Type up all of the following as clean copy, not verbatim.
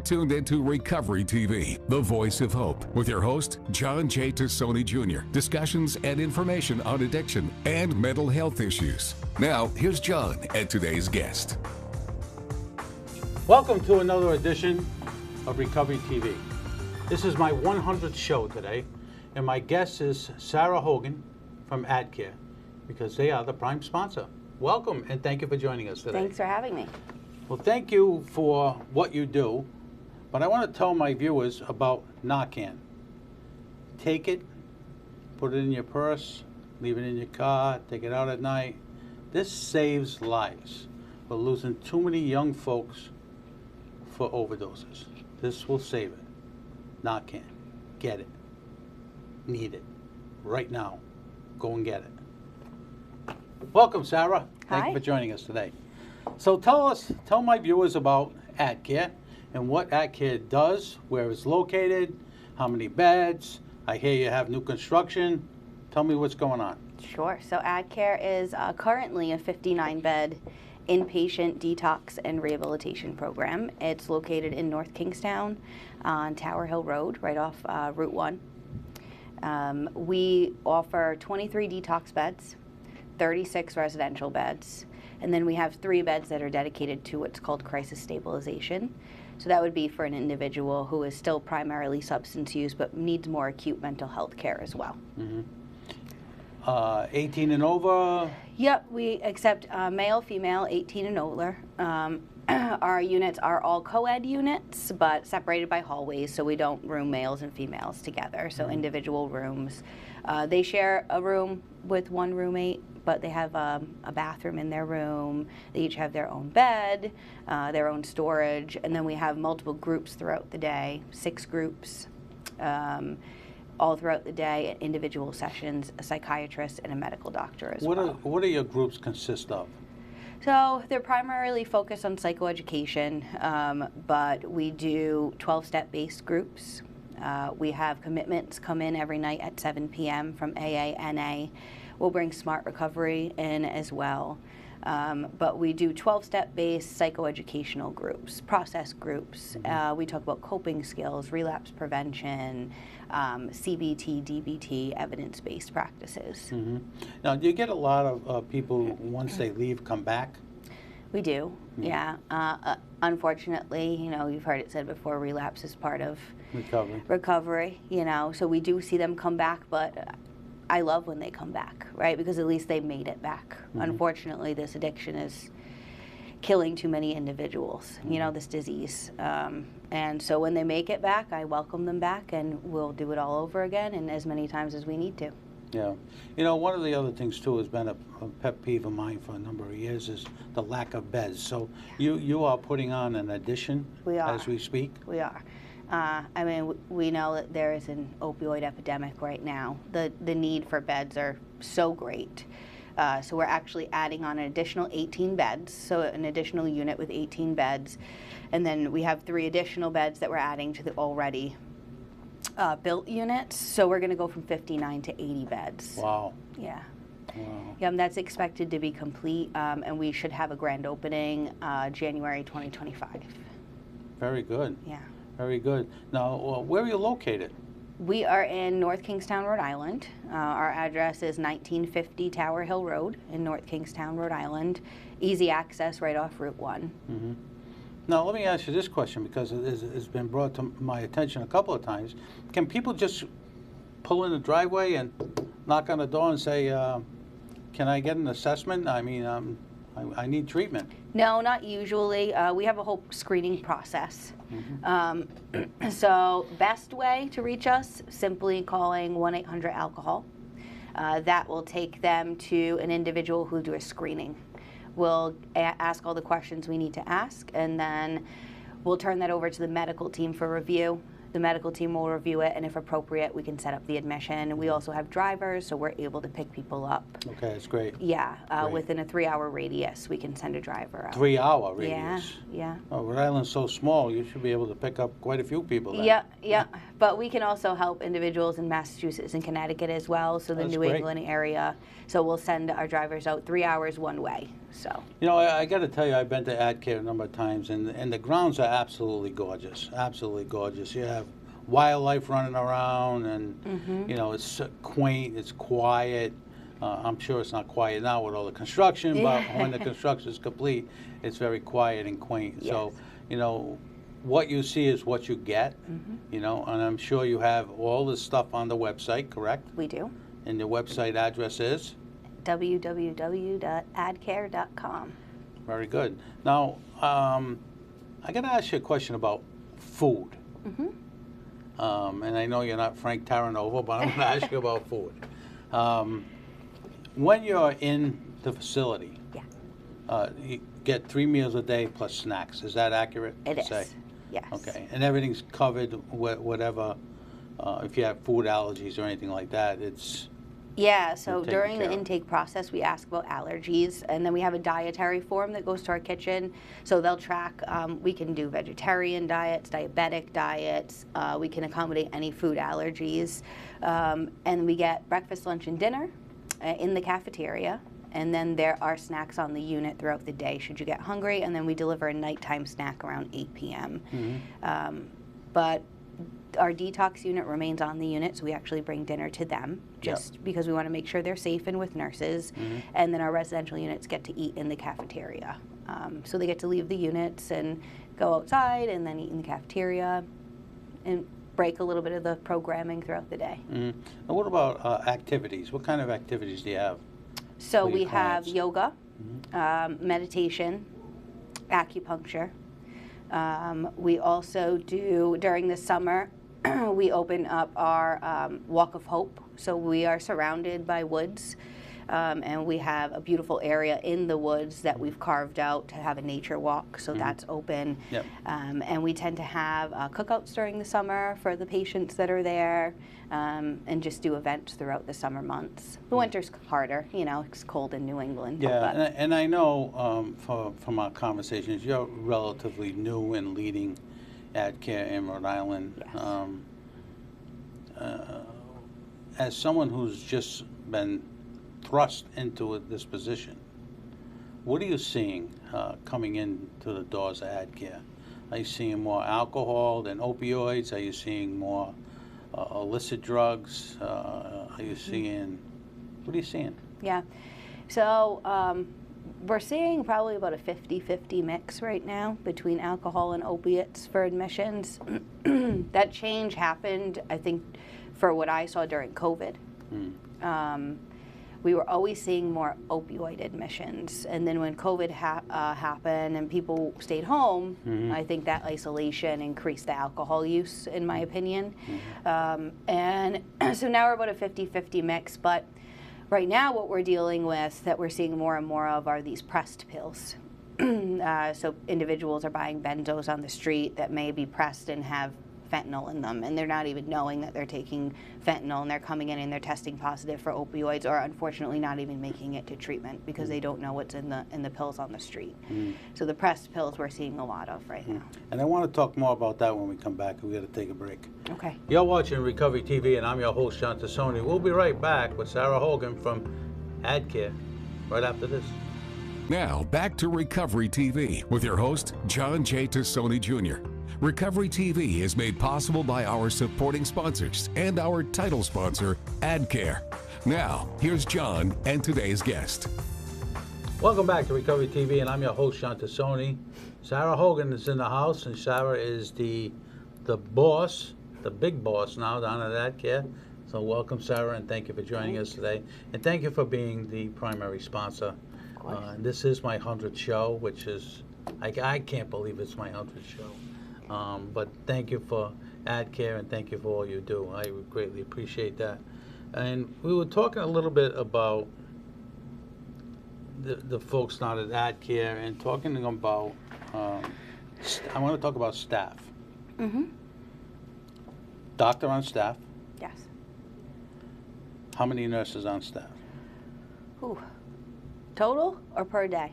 tuned into Recovery TV, the voice of hope, with your host, John J. Tassoni Jr. Discussions and information on addiction and mental health issues. Now, here's John and today's guest. Welcome to another edition of Recovery TV. This is my 100th show today, and my guest is Sarah Horgan from Adcare, because they are the prime sponsor. Welcome, and thank you for joining us today. Thanks for having me. Well, thank you for what you do, but I want to tell my viewers about Narcan. Take it, put it in your purse, leave it in your car, take it out at night. This saves lives. We're losing too many young folks for overdoses. This will save it. Narcan. Get it. Need it. Right now. Go and get it. Welcome, Sarah. Thank Hi. you for joining us today. So tell my viewers about Adcare and what Adcare does, where it's located, how many beds. I hear you have new construction. Tell me what's going on. Sure. So Adcare is currently a 59-bed inpatient detox and rehabilitation program. It's located in North Kingstown on Tassoni Rhode, right off Route 1. We offer 23 detox beds, 36 residential beds, and then we have 3 beds that are dedicated to what's called crisis stabilization. So that would be for an individual who is still primarily substance use but needs more acute mental health care as well. Mm-hmm. 18 and over? Yep, we accept male, female, 18 and older. Our units are all co-ed units, but separated by hallways, so we don't room males and females together, so individual rooms. They share a room with one roommate, but they have a bathroom in their room. They each have their own bed, their own storage, and then we have multiple groups throughout the day, 6 groups. All throughout the day, individual sessions, a psychiatrist, and a medical doctor as well. What do your groups consist of? So they're primarily focused on psychoeducation, but we do 12-step based groups. We have commitments come in every night at 7 p.m. from AA, NA. We'll bring Smart Recovery in as well. But we do 12-step based psychoeducational groups, process groups. We talk about coping skills, relapse prevention, CBT, DBT, evidence-based practices. Mm-hmm. Now, do you get a lot of people, once they leave, come back? We do, yeah. Unfortunately, you know, you've heard it said before, relapse is part of recovery, you know, so we do see them come back, but I love when they come back, right? Because at least they made it back. Unfortunately, this addiction is killing too many individuals, you know, this disease. And so when they make it back, I welcome them back, and we'll do it all over again and as many times as we need to. Yeah. You know, one of the other things, too, has been a pet peeve of mine for a number of years is the lack of beds. So you are putting on an addition as we speak? We are. I mean, we know that there is an opioid epidemic right now. The need for beds are so great. So we're actually adding on an additional 18 beds, so an additional unit with 18 beds. And then we have 3 additional beds that we're adding to the already built units. So we're going to go from 59 to 80 beds. Wow. Yeah. Wow. Yeah, and that's expected to be complete, and we should have a grand opening January 2025. Very good. Yeah. Very good. Now, where are you located? We are in North Kingstown, Rhode Island. Our address is 1950 Tower Hill Road in North Kingstown, Rhode Island. Easy access right off Route 1. Mm-hmm. Now, let me ask you this question, because it's been brought to my attention a couple of times. Can people just pull in the driveway and knock on the door and say, can I get an assessment? I mean, I need treatment. No, not usually. We have a whole screening process. So best way to reach us, simply calling 1-800-ALCOHOL. That will take them to an individual who'll do a screening. We'll ask all the questions we need to ask, and then we'll turn that over to the medical team for review. The medical team will review it, and if appropriate, we can set up the admission. We also have drivers, so we're able to pick people up. Okay, that's great. Yeah, within a 3-hour radius, we can send a driver out. 3-hour radius? Yeah. Oh, Rhode Island's so small, you should be able to pick up quite a few people then. Yeah. But we can also help individuals in Massachusetts and Connecticut as well, so the New England area. So we'll send our drivers out 3 hours one way. So. You know, I got to tell you, I've been to Adcare a number of times, and the grounds are absolutely gorgeous. Absolutely gorgeous. You have wildlife running around, and you know, it's quaint, it's quiet. I'm sure it's not quiet now with all the construction, but when the construction is complete, it's very quiet and quaint. Yes. So, you know, what you see is what you get. You know, and I'm sure you have all this stuff on the website, correct? We do. And the website address is? www.adcare.com. Very good. Now, I got to ask you a question about food. And I know you're not Frank Taranova, but I'm going to ask you about food. When you're in the facility, you get 3 meals a day plus snacks. Is that accurate? It is. Say? Yes. Okay. And everything's covered, whatever, if you have food allergies or anything like that, it's... Yeah, so taken during the care of. intake process, we ask about allergies, and then we have a dietary form that goes to our kitchen. So they'll track, we can do vegetarian diets, diabetic diets, we can accommodate any food allergies. And we get breakfast, lunch, and dinner in the cafeteria. And then there are snacks on the unit throughout the day should you get hungry, and then we deliver a nighttime snack around 8 p.m. But our detox unit remains on the unit, so we actually bring dinner to them just because we want to make sure they're safe and with nurses. And then our residential units get to eat in the cafeteria. So they get to leave the units and go outside and then eat in the cafeteria and break a little bit of the programming throughout the day. And what about activities? What kind of activities do you have? So for your we have clients? yoga, meditation, acupuncture. We also do, during the summer, we open up our Walk of Hope. So we are surrounded by woods, and we have a beautiful area in the woods that we've carved out to have a nature walk. So that's open. And we tend to have cookouts during the summer for the patients that are there, and just do events throughout the summer months. The winter's harder, you know, it's cold in New England. Yeah, and I know from our conversations, you're relatively new in leading Adcare in Rhode Island. Yes. As someone who's just been thrust into this position, what are you seeing coming into the doors of Adcare? Are you seeing more alcohol than opioids? Are you seeing more illicit drugs? Are you seeing, what are you seeing? Yeah, so we're seeing probably about a 50-50 mix right now between alcohol and opiates for admissions. That change happened, I think, for what I saw during COVID. We were always seeing more opioid admissions, and then when COVID happened and people stayed home, I think that isolation increased the alcohol use, in my opinion. And so now we're about a 50-50 mix, but right now what we're dealing with that we're seeing more and more of are these pressed pills. So individuals are buying benzos on the street that may be pressed and have fentanyl in them, and they're not even knowing that they're taking fentanyl, and they're coming in and they're testing positive for opioids, or unfortunately not even making it to treatment because they don't know what's in the pills on the street. So the pressed pills we're seeing a lot of right now. And I want to talk more about that when we come back. We got to take a break. Okay. You're watching Recovery TV, and I'm your host, John Tassoni. We'll be right back with Sarah Horgan from Adcare right after this. Now, back to Recovery TV with your host, John J. Tassoni Jr. Recovery TV is made possible by our supporting sponsors and our title sponsor, Adcare. Now, here's John and today's guest. Welcome back to Recovery TV, and I'm your host, John Tassoni. Sarah Horgan is in the house, and Sarah is the boss, the big boss now down at Adcare. So welcome, Sarah, and thank you for joining us today. And thank you for being the primary sponsor. This is my 100th show, which is, I can't believe it's my 100th show. But thank you for Adcare, and thank you for all you do. I would greatly appreciate that. And we were talking a little bit about the folks down at Adcare, and talking about, I want to talk about staff. Doctor on staff. Yes. How many nurses on staff? Ooh. Total or per day?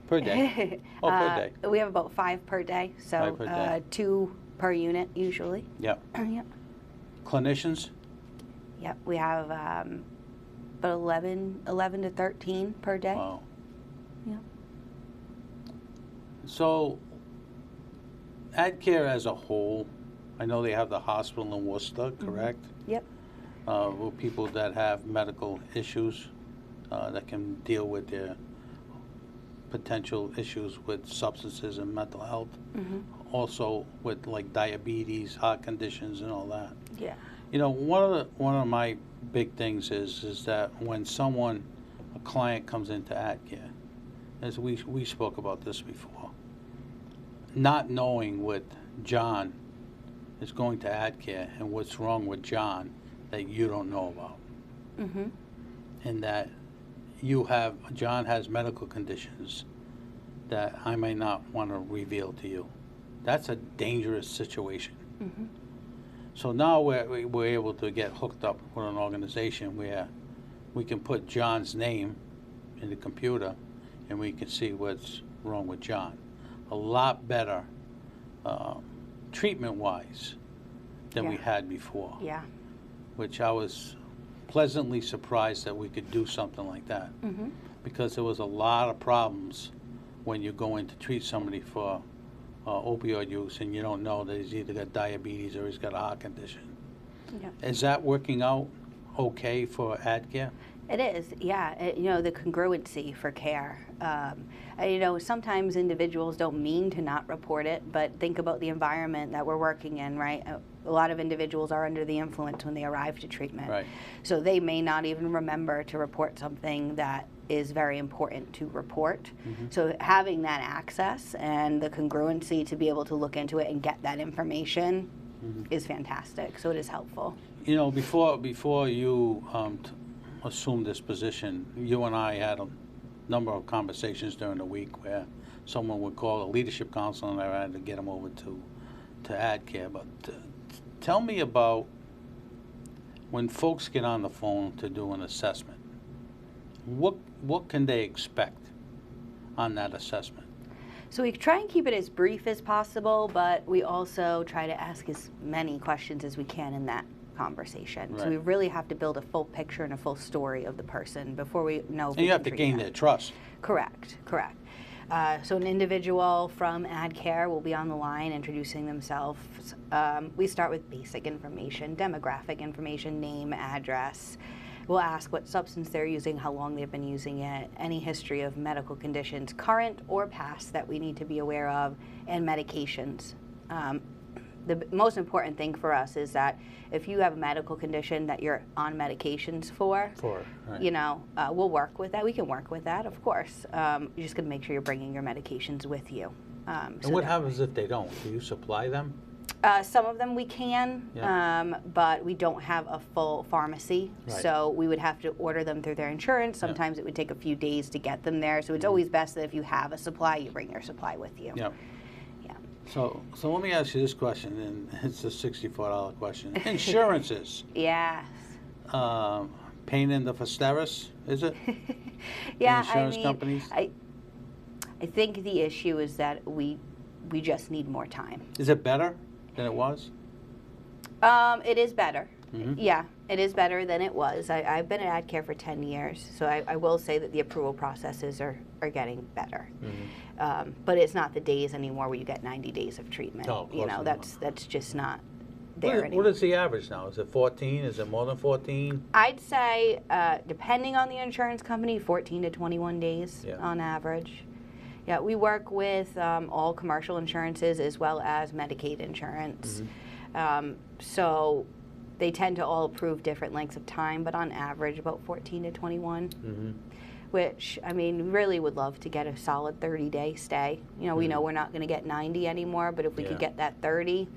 Per day. Oh, per day. We have about 5 per day, so 5 per day. 2 per unit usually. Yep. Yep. Clinicians? Yep, we have about 11 to 13 per day. Wow. Yep. So, Adcare as a whole, I know they have the hospital in Worcester, correct? Yep. With people that have medical issues that can deal with their potential issues with substances and mental health. Also with like diabetes, heart conditions, and all that. Yeah. You know, one of my big things is that when a client comes into Adcare, as we spoke about this before, not knowing what John is going to Adcare and what's wrong with John that you don't know about, and that John has medical conditions that I may not want to reveal to you. That's a dangerous situation. So now we're able to get hooked up with an organization where we can put John's name in the computer and we can see what's wrong with John. A lot better treatment-wise than we had before. Yeah. Which I was pleasantly surprised that we could do something like that. Because there was a lot of problems when you go in to treat somebody for opioid use and you don't know that he's either got diabetes or he's got a heart condition. Yeah. Is that working out okay for Adcare? It is, yeah. You know, the congruency for care. You know, sometimes individuals don't mean to not report it, but think about the environment that we're working in, right? A lot of individuals are under the influence when they arrive to treatment. Right. So they may not even remember to report something that is very important to report. So having that access and the congruency to be able to look into it and get that information is fantastic. So it is helpful. You know, before you assumed this position, you and I had a number of conversations during the week where someone would call a leadership council and I had to get them over to Adcare. But tell me about when folks get on the phone to do an assessment. What can they expect on that assessment? So we try and keep it as brief as possible, but we also try to ask as many questions as we can in that conversation. Right. So we really have to build a full picture and a full story of the person before we know if And we you have can to treat gain them. their trust. Correct. So an individual from Adcare will be on the line introducing themselves. We start with basic information, demographic information, name, address. We'll ask what substance they're using, how long they've been using it, any history of medical conditions, current or past, that we need to be aware of, and medications. The most important thing for us is that if you have a medical condition that you're on medications for, Right. you know, we'll work with that. We can work with that, of course. You're just going to make sure you're bringing your medications with you. And what happens if they don't? Do you supply them? Some of them we can, but we don't have a full pharmacy, Right. so we would have to order them through their insurance. Sometimes it would take a few days to get them there, so it's always best that if you have a supply, you bring your supply with you. Yeah. So let me ask you this question, and it's a $64 question. Insurances. Yes. Pain in the Fosteris, is it? Yeah, Insurance companies? I think the issue is that we just need more time. Is it better than it was? It is better. Yeah, it is better than it was. I've been at Adcare for 10 years, so I will say that the approval processes are getting better. But it's not the days anymore where you get 90 days of treatment. No, of course you know, not. that's just not there anymore. What is the average now? Is it 14? Is it more than 14? I'd say, depending on the insurance company, 14 to 21 days on average. Yeah, we work with all commercial insurances as well as Medicaid insurance. So they tend to all approve different lengths of time, but on average about 14 to 21, which, I mean, really would love to get a solid 30-day stay. You know, we know we're not going to get 90 anymore, but if we could get that 30,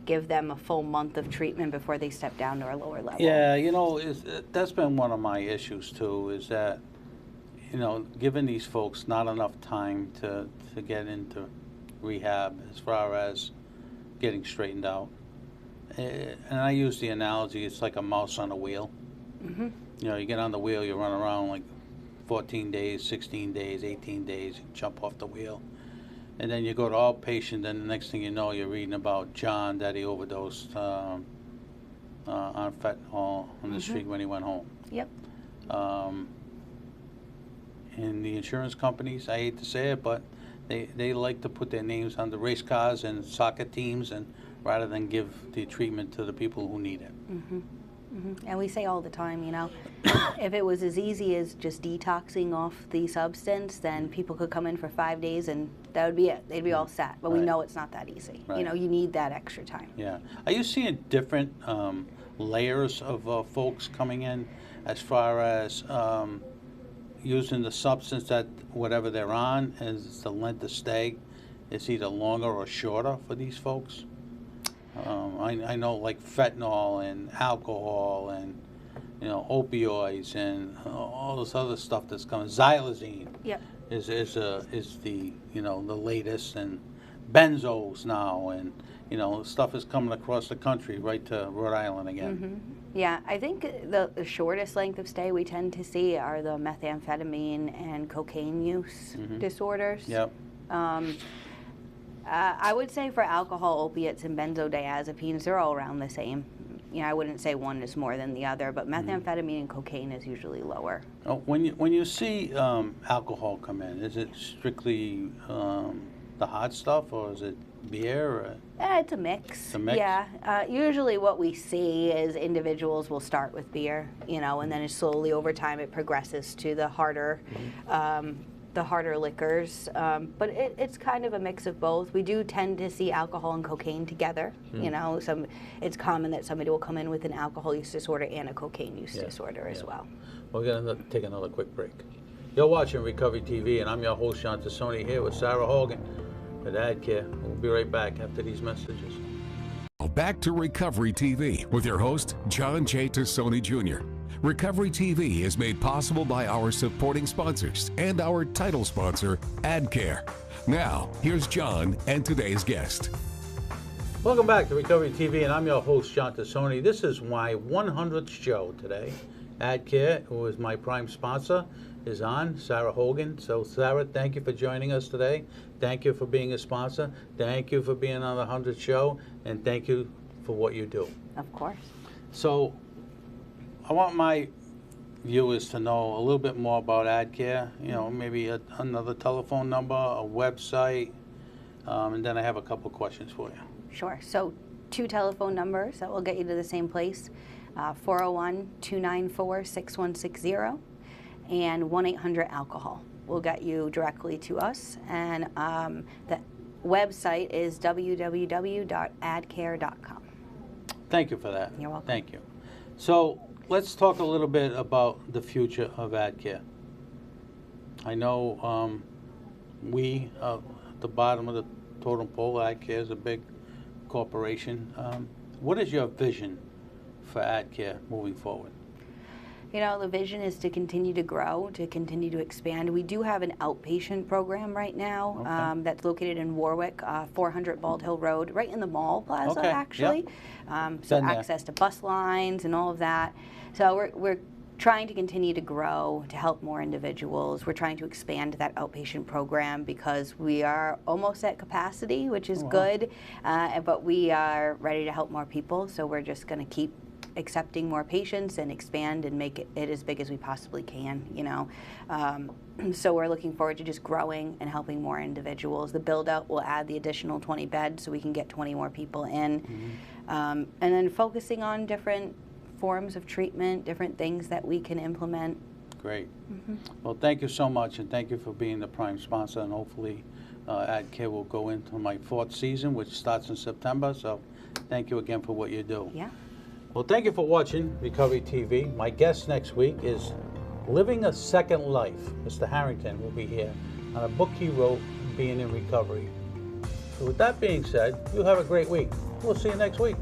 give them a full month of treatment before they step down to a lower level. Yeah, you know, that's been one of my issues too, is that, you know, giving these folks not enough time to get into rehab as far as getting straightened out. And I use the analogy, it's like a mouse on a wheel. You know, you get on the wheel, you run around like 14 days, 16 days, 18 days, you jump off the wheel. And then you go to outpatient, and the next thing you know, you're reading about John that he overdosed on fentanyl on the street when he went home. Yep. And the insurance companies, I hate to say it, but they like to put their names on the race cars and soccer teams, and rather than give the treatment to the people who need it. And we say all the time, you know, if it was as easy as just detoxing off the substance, then people could come in for 5 days and that would be it. They'd be all set. But we know it's not that easy. You know, you need that extra time. Yeah. Are you seeing different layers of folks coming in as far as using the substance that whatever they're on, is the length of stay is either longer or shorter for these folks? I know like fentanyl and alcohol and, you know, opioids and all this other stuff that's coming. Xylazine is the, you know, the latest, and benzos now, and, you know, stuff is coming across the country right to Rhode Island again. Yeah, I think the shortest length of stay we tend to see are the methamphetamine and cocaine use disorders. Yep. I would say for alcohol, opiates, and benzodiazepines, they're all around the same. You know, I wouldn't say one is more than the other, but methamphetamine and cocaine is usually lower. Oh, when you see alcohol come in, is it strictly the hot stuff, or is it beer? Or? It's a mix. It's a mix? Yeah. Usually what we see is individuals will start with beer, you know, and then slowly over time it progresses to the harder liquors, but it's kind of a mix of both. We do tend to see alcohol and cocaine together. You know, it's common that somebody will come in with an alcohol use disorder and a cocaine use disorder as well. We're going to take another quick break. You're watching Recovery TV, and I'm your host, John Tassoni, here with Sarah Horgan at Adcare. We'll be right back after these messages. Back to Recovery TV with your host, John J. Tassoni Jr. Recovery TV is made possible by our supporting sponsors and our title sponsor, Adcare. Now, here's John and today's guest. Welcome back to Recovery TV, and I'm your host, John Tassoni. This is my 100th show today. Adcare, who is my prime sponsor, is on, Sarah Horgan. So, Sarah, thank you for joining us today. Thank you for being a sponsor. Thank you for being on the 100th show, and thank you for what you do. Of course. So, I want my viewers to know a little bit more about Adcare, you know, maybe another telephone number, a website, and then I have a couple questions for you. Sure. So 2 telephone numbers that will get you to the same place, 401-294-6160 and 1-800-ALCOHOL will get you directly to us. And the website is www.adcare.com. Thank you for that. You're welcome. Thank you. So let's talk a little bit about the future of Adcare. I know we, at the bottom of the totem pole, Adcare is a big corporation. What is your vision for Adcare moving forward? You know, the vision is to continue to grow, to continue to expand. We do have an outpatient program right now that's located in Warwick, 400 Bald Hill Road, right in the mall plaza, actually. So access to bus lines and all of that. So we're trying to continue to grow, to help more individuals. We're trying to expand that outpatient program because we are almost at capacity, which is good, but we are ready to help more people. So we're just going to keep accepting more patients and expand and make it as big as we possibly can, you know. So we're looking forward to just growing and helping more individuals. The build out will add the additional 20 beds so we can get 20 more people in. And then focusing on different forms of treatment, different things that we can implement. Great. Well, thank you so much, and thank you for being the prime sponsor, and hopefully Adcare will go into my 4th season, which starts in September, so thank you again for what you do. Yeah. Well, thank you for watching Recovery TV. My guest next week is Living a Second Life. Mr. Harrington will be here on a book he wrote, Being in Recovery. So with that being said, you have a great week. We'll see you next week.